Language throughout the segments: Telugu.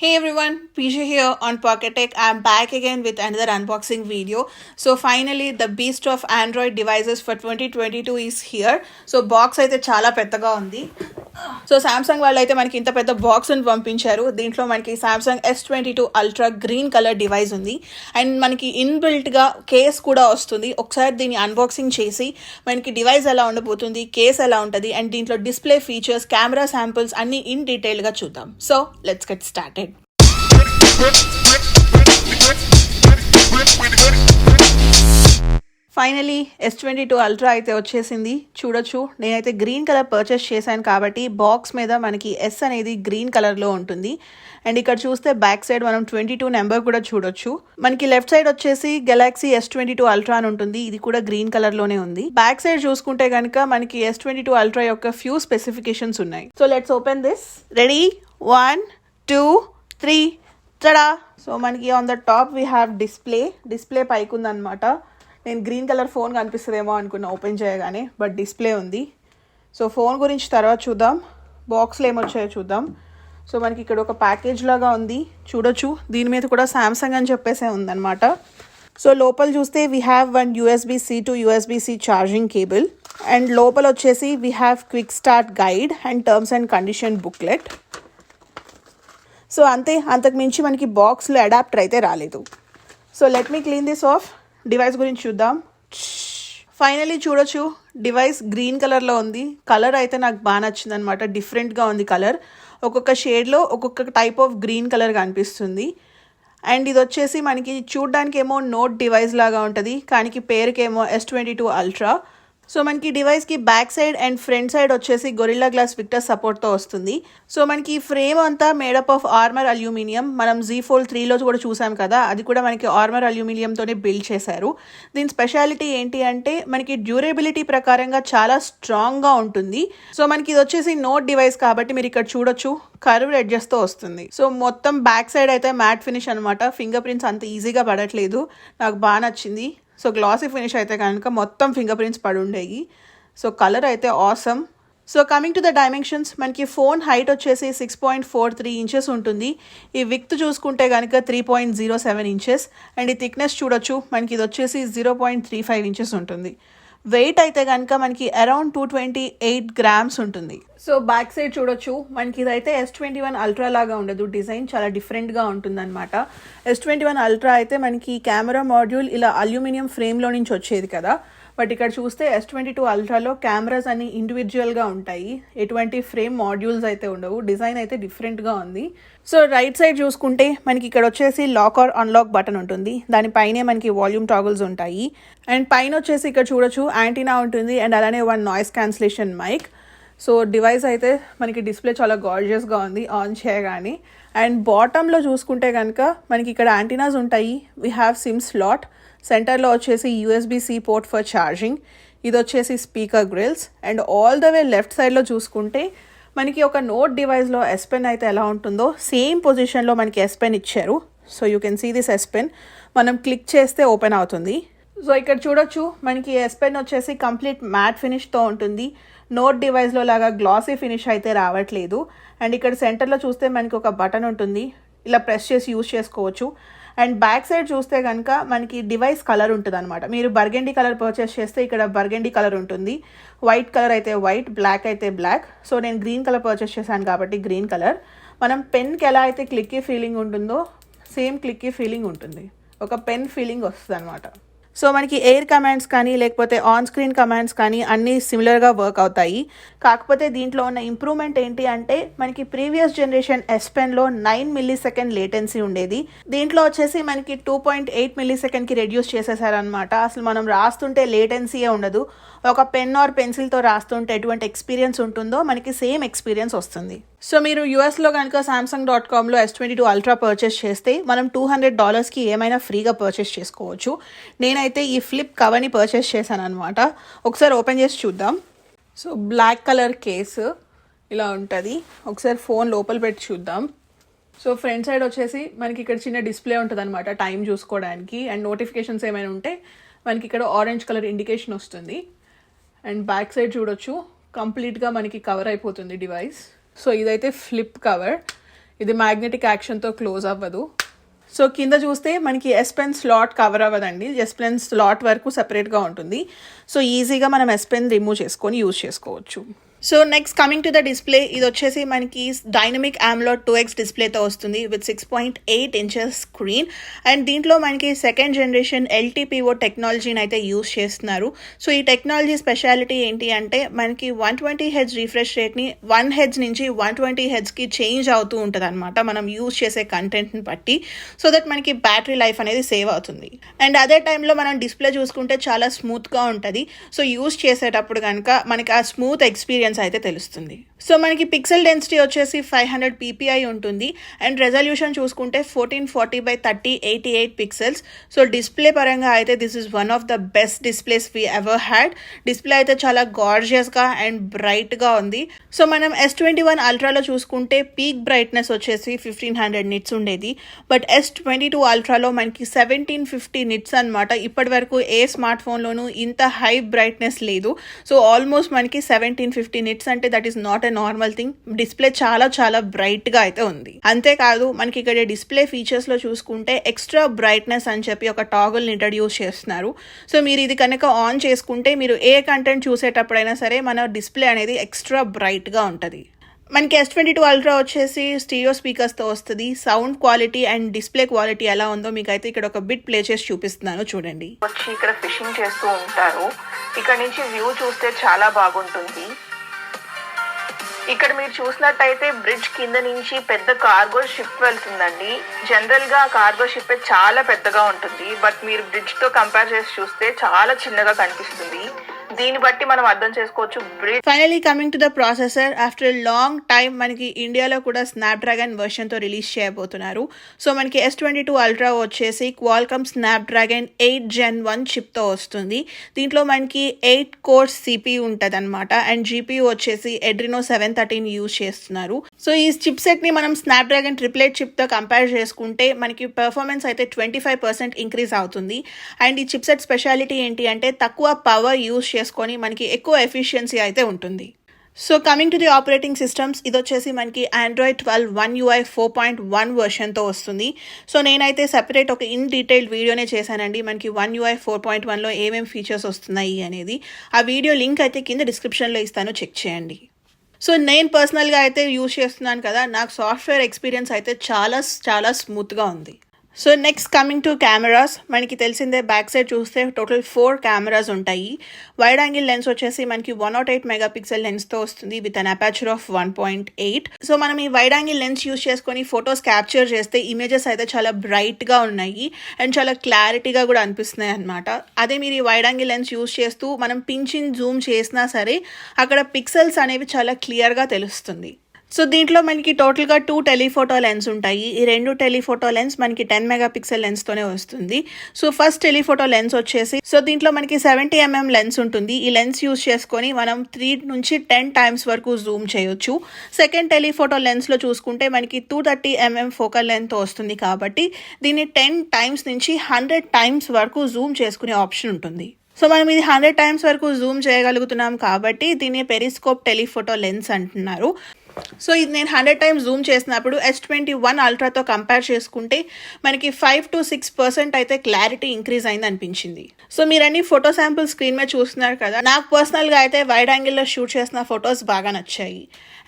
Hey everyone, Pisha here on Pockettech. I'm back again with another unboxing video. So finally the beast of Android devices for 2022 is here. So box అయితే చాలా పెద్దగా ఉంది. సో సామ్సంగ్ వాళ్ళు అయితే మనకి ఇంత పెద్ద బాక్స్ని పంపించారు. దీంట్లో మనకి Samsung S22 ultra green colour device ఉంది అండ్ మనకి ఇన్బిల్ట్గా కేస్ కూడా వస్తుంది. ఒకసారి దీన్ని అన్బాక్సింగ్ చేసి మనకి డివైస్ ఎలా ఉండబోతుంది, కేస్ ఎలా ఉంటుంది అండ్ దీంట్లో డిస్ప్లే ఫీచర్స్, కెమెరా శాంపిల్స్ అన్నీ ఇన్ డీటెయిల్గా చూద్దాం. So let's get started. Finally S22 ultra అయితే వచ్చేసింది. చూడొచ్చు, నేనైతే గ్రీన్ కలర్ పర్చేస్ చేశాను కాబట్టి బాక్స్ మీద మనకి ఎస్ అనేది గ్రీన్ కలర్లో ఉంటుంది. అండ్ ఇక్కడ చూస్తే బ్యాక్ సైడ్ మనం 22 నెంబర్ కూడా చూడొచ్చు. మనకి లెఫ్ట్ సైడ్ వచ్చేసి గెలాక్సీ S22 అల్ట్రా అని ఉంటుంది. ఇది కూడా గ్రీన్ కలర్లోనే ఉంది. బ్యాక్ సైడ్ చూసుకుంటే కనుక మనకి S22 అల్ట్రా యొక్క ఫ్యూ స్పెసిఫికేషన్స్ ఉన్నాయి. So let's open this. Ready, 1 2 3 tada. So మనకి on the top we have display పైకి ఉందన్నమాట. నేను గ్రీన్ కలర్ ఫోన్ కనిపిస్తుందేమో అనుకున్నా ఓపెన్ చేయగానే, బట్ డిస్ప్లే ఉంది. సో ఫోన్ గురించి తర్వాత చూద్దాం. బాక్స్లో ఏమొచ్చాయో చూద్దాం. సో మనకి ఇక్కడ ఒక ప్యాకేజ్ లాగా ఉంది చూడొచ్చు. దీని మీద కూడా సామ్సంగ్ అని చెప్పేసే ఉందన్నమాట. సో లోపల చూస్తే we have one USB-C to USB-C charging cable and లోపల వచ్చేసి we have quick start guide and terms and condition booklet. So అంతే, అంతకు మించి మనకి బాక్స్లో అడాప్టర్ అయితే రాలేదు. So let me clean this of. Device గురించి చూద్దాం. ఫైనలీ చూడొచ్చు, డివైస్ గ్రీన్ కలర్లో ఉంది. కలర్ అయితే నాకు బాగా నచ్చింది అనమాట. డిఫరెంట్గా ఉంది కలర్. ఒక్కొక్క షేడ్లో ఒక్కొక్క టైప్ ఆఫ్ గ్రీన్ కలర్ కనిపిస్తుంది. అండ్ ఇది వచ్చేసి మనకి చూడ్డానికి ఏమో నోట్ డివైస్ లాగా ఉంటుంది, కానీ పేరుకేమో S22 అల్ట్రా. సో మనకి డివైస్కి back side and front side వచ్చేసి గొరిల్లా గ్లాస్ విక్టర్ సపోర్ట్తో వస్తుంది. సో మనకి ఫ్రేమ్ అంతా మేడప్ ఆఫ్ ఆర్మర్ అల్యూమినియం. మనం Z Fold 3లో కూడా చూసాం కదా, అది కూడా మనకి ఆర్మర్ అల్యూమినియంతోనే బిల్డ్ చేశారు. దీని స్పెషాలిటీ ఏంటి అంటే మనకి డ్యూరబిలిటీ ప్రకారంగా చాలా స్ట్రాంగ్గా ఉంటుంది. సో మనకి ఇది వచ్చేసి నోట్ డివైస్ కాబట్టి మీరు ఇక్కడ చూడొచ్చు, కర్వ్డ్ ఎడ్జెస్తో వస్తుంది. సో మొత్తం బ్యాక్ సైడ్ అయితే మ్యాట్ ఫినిష్ అనమాట. ఫింగర్ ప్రింట్స్ అంత ఈజీగా పడట్లేదు, నాకు బాగా నచ్చింది. సో గ్లాసీ ఫినిష్ అయితే కనుక మొత్తం ఫింగర్ ప్రింట్స్ పడి ఉండేవి. సో కలర్ అయితే awesome. So coming to the dimensions, మనకి ఫోన్ హైట్ వచ్చేసి 6.43 ఇంచెస్ ఉంటుంది. ఈ విడ్త్ చూసుకుంటే కనుక 3.07 ఇంచెస్ అండ్ ఈ థిక్నెస్ చూడొచ్చు, మనకి ఇది వచ్చేసి 0.35 ఇంచెస్ ఉంటుంది. వెయిట్ అయితే కనుక మనకి అరౌండ్ 228 గ్రామ్స్ ఉంటుంది. సో బ్యాక్ సైడ్ చూడొచ్చు, మనకి ఇదైతే S21 అల్ట్రా లాగా ఉండదు. డిజైన్ చాలా డిఫరెంట్గా ఉంటుంది అనమాట. S21 అల్ట్రా అయితే మనకి కెమెరా మాడ్యూల్ ఇలా అల్యూమినియం ఫ్రేమ్లో నుంచి వచ్చేది కదా, బట్ ఇక్కడ చూస్తే S22 అల్ట్రాలో కెమెరాస్ అన్ని ఇండివిజువల్గా ఉంటాయి, ఎటువంటి ఫ్రేమ్ మాడ్యూల్స్ అయితే ఉండవు. డిజైన్ అయితే డిఫరెంట్గా ఉంది. సో రైట్ సైడ్ చూసుకుంటే మనకి ఇక్కడ వచ్చేసి లాక్ ఆర్ అన్లాక్ బటన్ ఉంటుంది. దానిపైనే మనకి వాల్యూమ్ టాగుల్స్ ఉంటాయి. అండ్ పైన వచ్చేసి ఇక్కడ చూడొచ్చు యాంటీనా ఉంటుంది అండ్ అలానే one noise cancellation mic. So device అయితే మనకి డిస్ప్లే చాలా గార్జియస్గా ఉంది ఆన్ చేయగానే. అండ్ బాటంలో చూసుకుంటే కనుక మనకి ఇక్కడ యాంటీనాస్ ఉంటాయి. We have SIM slot. సెంటర్లో వచ్చేసి USB-C పోర్ట్ ఫర్ ఛార్జింగ్. ఇది వచ్చేసి speaker grills. And all the way left సైడ్లో చూసుకుంటే మనకి ఒక నోట్ డివైస్లో S Pen అయితే ఎలా ఉంటుందో సేమ్ పొజిషన్లో మనకి S Pen ఇచ్చారు. So you can see this S Pen. మనం క్లిక్ చేస్తే ఓపెన్ అవుతుంది. సో ఇక్కడ చూడొచ్చు, మనకి S Pen వచ్చేసి కంప్లీట్ మ్యాట్ ఫినిష్తో ఉంటుంది. నోట్ డివైస్లో లాగా గ్లాసీ ఫినిష్ అయితే రావట్లేదు. అండ్ ఇక్కడ సెంటర్లో చూస్తే మనకి ఒక బటన్ ఉంటుంది, ఇలా ప్రెస్ చేసి యూజ్ చేసుకోవచ్చు. అండ్ బ్యాక్ సైడ్ చూస్తే కనుక మనకి డివైస్ కలర్ ఉంటుంది అనమాట. మీరు బర్గెండీ కలర్ పర్చేస్ చేస్తే ఇక్కడ బర్గెండీ కలర్ ఉంటుంది, వైట్ కలర్ అయితే వైట్, బ్లాక్ అయితే బ్లాక్. సో నేను గ్రీన్ కలర్ పర్చేస్ చేశాను కాబట్టి గ్రీన్ కలర్. మనం పెన్కి ఎలా అయితే క్లిక్కీ ఫీలింగ్ ఉంటుందో సేమ్ క్లిక్కీ ఫీలింగ్ ఉంటుంది, ఒక పెన్ ఫీలింగ్ వస్తుంది అనమాట. సో మనకి ఎయిర్ కమాండ్స్ కానీ లేకపోతే ఆన్ స్క్రీన్ కమాండ్స్ కానీ అన్నీ సిమిలర్గా వర్క్ అవుతాయి. కాకపోతే దీంట్లో ఉన్న ఇంప్రూవ్మెంట్ ఏంటి అంటే మనకి previous generation S Penలో 9 millisecond latency ఉండేది. దీంట్లో వచ్చేసి మనకి 2.8 millisecondకి రెడ్యూస్ చేసేసారనమాట. అసలు మనం రాస్తుంటే లేటెన్సీయే ఉండదు. ఒక పెన్ ఆర్ పెన్సిల్తో రాస్తుంటే ఎటువంటి ఎక్స్పీరియన్స్ ఉంటుందో మనకి సేమ్ ఎక్స్పీరియన్స్ వస్తుంది. సో మీరు యూఎస్లో కనుక samsung.comలో S22 అల్ట్రా పర్చేస్ చేస్తే మనం $200కి ఏమైనా ఫ్రీగా పర్చేస్ చేసుకోవచ్చు. నేనైతే ఈ ఫ్లిప్ కవర్ని పర్చేస్ చేశాను అనమాట. ఒకసారి ఓపెన్ చేసి చూద్దాం. సో బ్లాక్ కలర్ కేసు ఇలా ఉంటుంది. ఒకసారి ఫోన్ లోపల పెట్టి చూద్దాం. సో ఫ్రంట్ సైడ్ వచ్చేసి మనకి ఇక్కడ చిన్న డిస్ప్లే ఉంటుంది అనమాట, టైం చూసుకోవడానికి. అండ్ నోటిఫికేషన్స్ ఏమైనా ఉంటే మనకి ఇక్కడ ఆరెంజ్ కలర్ ఇండికేషన్ వస్తుంది. అండ్ బ్యాక్ సైడ్ చూడొచ్చు, కంప్లీట్గా మనకి కవర్ అయిపోతుంది డివైస్. సో ఇదైతే ఫ్లిప్ కవర్. ఇది మ్యాగ్నెటిక్ యాక్షన్తో క్లోజ్ అవ్వదు. సో కింద చూస్తే మనకి ఎస్ పెన్ స్లాట్ కవర్ అవ్వదండి, ఎస్ పెన్ స్లాట్ వరకు సెపరేట్గా ఉంటుంది. సో ఈజీగా మనం ఎస్ పెన్ రిమూవ్ చేసుకొని యూజ్ చేసుకోవచ్చు. So next coming to the display, ఇది వచ్చేసి మనకి డైనమిక్ AMOLED 2x డిస్ప్లేతో వస్తుంది విత్ 6.8 inches స్క్రీన్. అండ్ దీంట్లో మనకి సెకండ్ జనరేషన్ LTPO టెక్నాలజీని అయితే యూస్ చేస్తున్నారు. సో ఈ టెక్నాలజీ స్పెషాలిటీ ఏంటి అంటే మనకి 120 Hz రిఫ్రెష్ రేట్ని 1 Hz నుంచి 120 Hzకి చేంజ్ అవుతూ ఉంటుంది అనమాట, మనం యూస్ చేసే కంటెంట్ని బట్టి. సో దట్ మనకి బ్యాటరీ లైఫ్ అనేది సేవ్ అవుతుంది. అండ్ అదే టైంలో మనం డిస్ప్లే చూసుకుంటే చాలా స్మూత్గా ఉంటుంది. సో యూస్ చేసేటప్పుడు కనుక మనకి ఆ స్మూత్ ఎక్స్పీరియన్స్ అయితే తెలుస్తుంది. సో మనకి పిక్సెల్ డెన్సిటీ వచ్చేసి 500 ppi ఉంటుంది. అండ్ రెజల్యూషన్ చూసుకుంటే 1440x30 88 పిక్సెల్స్. సో డిస్ప్లే పరంగా అయితే this is one of the best displays we ever had. Display అయితే చాలా గార్జియస్గా అండ్ బ్రైట్గా ఉంది. సో మనం S21 అల్ట్రాలో చూసుకుంటే పీక్ బ్రైట్నెస్ వచ్చేసి 1500 nits ఉండేది. బట్ S22 అల్ట్రాలో మనకి 1750 nits అనమాట. ఇప్పటి వరకు ఏ స్మార్ట్ ఫోన్లోనూ ఇంత హై బ్రైట్నెస్ లేదు. సో ఆల్మోస్ట్ మనకి 1750 nits అంటే that is not a normal thing. Display చాలా చాలా బ్రైట్గా అయితే ఉంది. అంతేకాదు మనకి ఇక్కడ డిస్ప్లే ఫీచర్స్లో చూసుకుంటే ఎక్స్ట్రా బ్రైట్నెస్ అని చెప్పి ఒక టాగుల్ని ఇంట్రడ్యూస్ చేస్తున్నారు. సో మీరు ఇది కనుక ఆన్ చేసుకుంటే మీరు ఏ కంటెంట్ చూసేటప్పుడైనా సరే మన డిస్ప్లే అనేది ఎక్స్ట్రా బ్రైట్గా ఉంటుంది. మనకి S22 అల్ట్రా వచ్చేసి స్టీరియో స్పీకర్స్తో వస్తుంది. Sound quality and display quality ఎలా ఉందో మీకు అయితే ఇక్కడ ఒక బిట్ ప్లే చేసి చూపిస్తున్నాను, చూడండి. వచ్చి ఇక్కడ ఫిషింగ్ చేస్తూ ఉంటారు. ఇక్కడ నుంచి వ్యూ చూస్తే చాలా బాగుంటుంది. ఇక్కడ మీరు చూసినట్టయితే బ్రిడ్జ్ కింద నుంచి పెద్ద కార్గో షిప్ వెళ్తుందండి. జనరల్ గా కార్గో షిప్ చాలా పెద్దగా ఉంటుంది, బట్ మీరు బ్రిడ్జ్ తో కంపేర్ చేసి చూస్తే చాలా చిన్నగా కనిపిస్తుంది. దీన్ని బట్టి మనం అర్థం చేసుకోవచ్చు bridge. Finally coming to the processor, after long time మనకి ఇండియాలో కూడా స్నాప్డ్రాగన్ వర్షన్తో రిలీజ్ చేయబోతున్నారు. సో మనకి S22 అల్ట్రా వచ్చేసి క్వాల్కమ్ స్నాప్డ్రాగన్ 8 Gen 1 చిప్తో వస్తుంది. దీంట్లో మనకి 8 కోర్స్ CPU ఉంటుంది అనమాట. అండ్ GPU వచ్చేసి Adreno 713 యూజ్ చేస్తున్నారు. సో ఈ చిప్ సెట్ని మనం స్నాప్డ్రాగన్ 888 చిప్తో కంపేర్ చేసుకుంటే మనకి పర్ఫార్మెన్స్ అయితే 25% ఇంక్రీజ్ అవుతుంది. అండ్ ఈ చిప్ సెట్ స్పెషాలిటీ ఏంటి అంటే తక్కువ పవర్ యూజ్ చేసుకొని మనకి ఎక్కువ ఎఫిషియన్సీ అయితే ఉంటుంది. So coming to the operating systems, ఇది వచ్చేసి మనకి Android 12 One UI 4.1 వర్షన్తో వస్తుంది. సో నేనైతే సెపరేట్ ఒక ఇన్ డీటెయిల్డ్ వీడియోనే చేశానండి, మనకి One UI 4.1లో ఏమేమి ఫీచర్స్ వస్తున్నాయి అనేది. ఆ వీడియో లింక్ అయితే కింద డిస్క్రిప్షన్లో ఇస్తాను, చెక్ చేయండి. సో నేను పర్సనల్గా అయితే యూజ్ చేస్తున్నాను కదా, నాకు సాఫ్ట్వేర్ ఎక్స్పీరియన్స్ అయితే చాలా చాలా స్మూత్గా ఉంది. So next coming to cameras, మనకి తెలిసిందే బ్యాక్ సైడ్ చూస్తే టోటల్ 4 కెమెరాస్ ఉంటాయి. వైడ్ యాంగిల్ లెన్స్ వచ్చేసి మనకి 108 మెగాపిక్సెల్ లెన్స్తో వస్తుంది with an aperture of 1.8. So మనం ఈ వైడ్ యాంగిల్ లెన్స్ యూజ్ చేసుకొని ఫొటోస్ క్యాప్చర్ చేస్తే ఇమేజెస్ అయితే చాలా బ్రైట్గా ఉన్నాయి అండ్ చాలా క్లారిటీగా కూడా అనిపిస్తున్నాయి అనమాట. అదే మీరు ఈ వైడ్ యాంగిల్ లెన్స్ యూజ్ చేస్తూ మనం పించిన్ జూమ్ చేసినా సరే అక్కడ పిక్సెల్స్ అనేవి చాలా క్లియర్గా తెలుస్తుంది. సో దీంట్లో మనకి టోటల్గా 2 టెలిఫోటో లెన్స్ ఉంటాయి. ఈ 2 టెలిఫోటో లెన్స్ మనకి 10 మెగాపిక్సెల్ లెన్స్తోనే వస్తుంది. సో ఫస్ట్ టెలిఫోటో లెన్స్ వచ్చేసి సో దీంట్లో మనకి 70 mm లెన్స్ ఉంటుంది. ఈ లెన్స్ యూజ్ చేసుకొని మనం 3 నుంచి 10 టైమ్స్ వరకు జూమ్ చేయొచ్చు. సెకండ్ టెలిఫోటో లెన్స్లో చూసుకుంటే మనకి 230 mm ఫోకల్ లెంత్ వస్తుంది కాబట్టి దీన్ని 10 టైమ్స్ నుంచి 100 టైమ్స్ వరకు జూమ్ చేసుకునే ఆప్షన్ ఉంటుంది. సో మనం ఇది 100 టైమ్స్ వరకు జూమ్ చేయగలుగుతున్నాం కాబట్టి దీన్ని పెరిస్కోప్ టెలిఫోటో లెన్స్ అంటున్నారు. సో ఇది నేను 100 టైమ్స్ జూమ్ చేసినప్పుడు S21 అల్ట్రాతో కంపేర్ చేసుకుంటే మనకి 5 to 6% అయితే క్లారిటీ ఇంక్రీజ్ అయింది అనిపించింది. సో మీరు అన్ని ఫోటో శాంపుల్ స్క్రీన్ మీద చూస్తున్నారు కదా, నాకు పర్సనల్గా అయితే వైడ్ యాంగిల్లో షూట్ చేసిన ఫొటోస్ బాగా నచ్చాయి.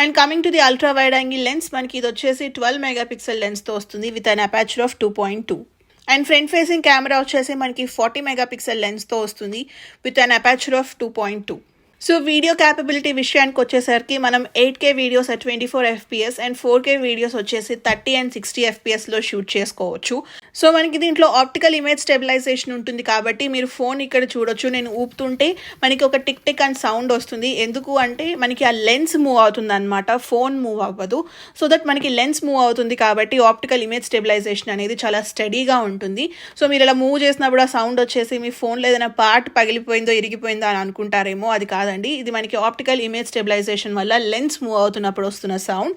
And coming to the ultra wide angle lens, మనకి ఇది వచ్చేసి 12 మెగాపిక్సెల్ లెన్స్తో వస్తుంది with an aperture of 2.2. And front facing camera వచ్చేసి మనకి 40 మెగాపిక్సెల్ లెన్స్తో వస్తుంది with an aperture of 2.2. So video capability విషయానికి వచ్చేసరికి మనం 8K videos at 24 FPS and 4K videos వచ్చేసి 30 and 60 FPSలో షూట్ చేసుకోవచ్చు. సో మనకి దీంట్లో ఆప్టికల్ ఇమేజ్ స్టెబిలైజేషన్ ఉంటుంది కాబట్టి మీరు ఫోన్ ఇక్కడ చూడొచ్చు, నేను ఊపుతుంటే మనకి ఒక టిక్ టిక్ అండ్ సౌండ్ వస్తుంది. ఎందుకు అంటే మనకి ఆ లెన్స్ మూవ్ అవుతుంది అనమాట, ఫోన్ మూవ్ అవ్వదు. సో దట్ మనకి లెన్స్ మూవ్ అవుతుంది కాబట్టి ఆప్టికల్ ఇమేజ్ స్టెబిలైజేషన్ అనేది చాలా స్టడీగా ఉంటుంది. సో మీరు ఇలా మూవ్ చేసినప్పుడు ఆ సౌండ్ వచ్చేసి మీ ఫోన్లో ఏదైనా పార్ట్ పగిలిపోయిందో ఇరిగిపోయిందో అని అనుకుంటారేమో, అది కాదండి. ఇది మనకి ఆప్టికల్ ఇమేజ్ స్టెబిలైజేషన్ వల్ల లెన్స్ మూవ్ అవుతున్నప్పుడు వస్తున్న సౌండ్.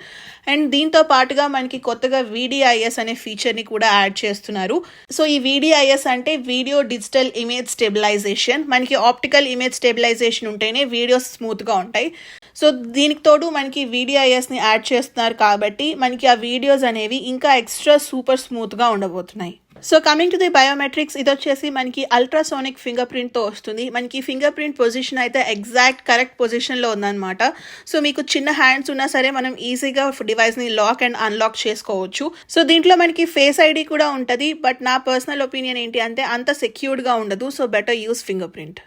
అండ్ దీంతో పాటుగా మనకి కొత్తగా VDIS అనే ఫీచర్ని కూడా యాడ్ చేస్తున్నారు. సో ఈ VDIS అంటే వీడియో డిజిటల్ ఇమేజ్ స్టెబిలైజేషన్. మనకి ఆప్టికల్ ఇమేజ్ స్టెబిలైజేషన్ ఉంటేనే వీడియోస్ స్మూత్గా ఉంటాయి. సో దీనికి తోడు మనకి VDISని యాడ్ చేస్తున్నారు కాబట్టి మనకి ఆ వీడియోస్ అనేవి ఇంకా ఎక్స్ట్రా సూపర్ స్మూత్గా ఉండబోతున్నాయి. So coming to the biometrics, ఇది వచ్చేసి మనకి అల్ట్రాసోనిక్ ఫింగర్ ప్రింట్తో వస్తుంది. మనకి ఫింగర్ ప్రింట్ పొజిషన్ అయితే ఎగ్జాక్ట్ కరెక్ట్ పొజిషన్లో ఉందన్నమాట. సో మీకు చిన్న హ్యాండ్స్ ఉన్నా సరే మనం ఈజీగా డివైస్ని లాక్ అండ్ అన్లాక్ చేసుకోవచ్చు. సో దీంట్లో మనకి ఫేస్ ఐడి కూడా ఉంటుంది, బట్ నా పర్సనల్ ఒపీనియన్ ఏంటి అంటే అంత సెక్యూర్డ్గా ఉండదు. So better use finger print.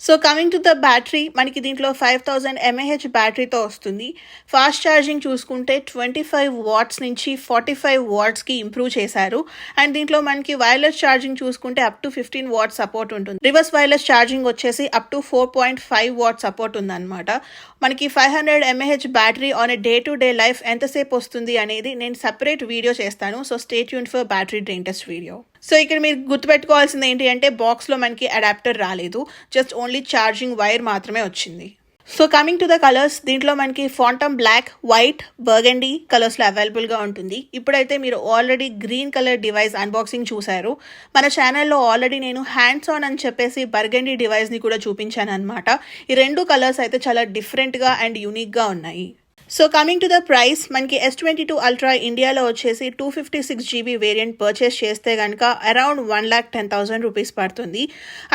So coming to the battery, మనకి దీంట్లో 5000 mAh బ్యాటరీతో వస్తుంది. ఫాస్ట్ ఛార్జింగ్ చూసుకుంటే 25 వాట్స్ నుంచి 45 వాట్స్కి ఇంప్రూవ్ చేశారు. అండ్ దీంట్లో మనకి వైర్లెస్ ఛార్జింగ్ చూసుకుంటే అప్ టు 15 వాట్స్ సపోర్ట్ ఉంటుంది. రివర్స్ వైర్లెస్ ఛార్జింగ్ వచ్చేసి అప్ టు 4.5 వాట్ సపోర్ట్ ఉందన్నమాట. మనకి 500 mAh battery on a day to day life ఎంతసేపు వస్తుంది అనేది నేను సెపరేట్ వీడియో చేస్తాను. So stay tune for battery drain test video. So ఇక్కడ మీరు గుర్తుపెట్టుకోవాల్సింది ఏంటి అంటే బాక్స్లో మనకి అడాప్టర్ రాలేదు, జస్ట్ ఓన్లీ ఛార్జింగ్ వైర్ మాత్రమే వచ్చింది. So coming to the colours, దీంట్లో మనకి ఫాంటమ్ బ్లాక్, వైట్, బర్గండీ కలర్స్లో అవైలబుల్గా ఉంటుంది. ఇప్పుడైతే మీరు already green colour device unboxing చూశారు. మన ఛానల్లో ఆల్రెడీ నేను హ్యాండ్స్ ఆన్ అని చెప్పేసి బర్గండీ డివైస్ని కూడా చూపించాను అనమాట. ఈ రెండు కలర్స్ అయితే చాలా డిఫరెంట్గా అండ్ యూనిక్గా ఉన్నాయి. So coming to the price, మనకి S22 Ultra ఇండియాలో వచ్చేసి 256 GB వేరియంట్ పర్చేస్ చేస్తే కనుక అరౌండ్ 1,10,000 రూపీస్ పడుతుంది.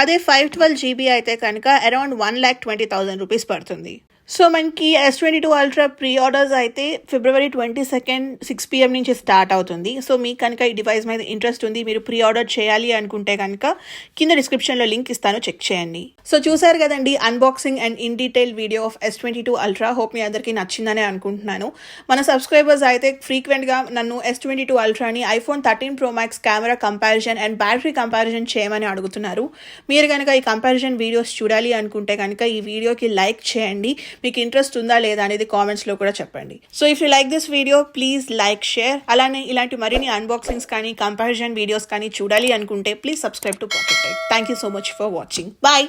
అదే 512 GB అయితే కనుక అరౌండ్ 1,20,000 రూపీస్ పడుతుంది. సో మనకి S22 Ultra ప్రీ ఆర్డర్స్ అయితే February 22 6 PM నుంచి స్టార్ట్ అవుతుంది. సో మీకు కనుక ఈ డివైస్ మీద ఇంట్రెస్ట్ ఉంది, మీరు ప్రీ ఆర్డర్ చేయాలి అనుకుంటే కనుక కింద డిస్క్రిప్షన్లో లింక్ ఇస్తాను, చెక్ చేయండి. సో చూసారు కదండి unboxing and in detail video of S22 Ultra. Hope మీ అందరికీ నచ్చిందనే అనుకుంటున్నాను. మన సబ్స్క్రైబర్స్ అయితే ఫ్రీక్వెంట్గా నన్ను S22 Ultraని iPhone 13 Pro Max camera comparison and battery comparison చేయమని అడుగుతున్నారు. మీరు కనుక ఈ కంపారిజన్ వీడియోస్ చూడాలి అనుకుంటే కనుక ఈ వీడియోకి లైక్ చేయండి. మీకు ఇంట్రెస్ట్ ఉందా లేదా అనేది కామెంట్స్లో కూడా చెప్పండి. So if you like this video please like, share. అలానే ఇలాంటి మరిన్ని అన్బాక్సింగ్స్ కానీ కంపారిజన్ వీడియోస్ కానీ చూడాలి అనుకుంటే please subscribe to Pockettech. Thank you so much for watching. Bye.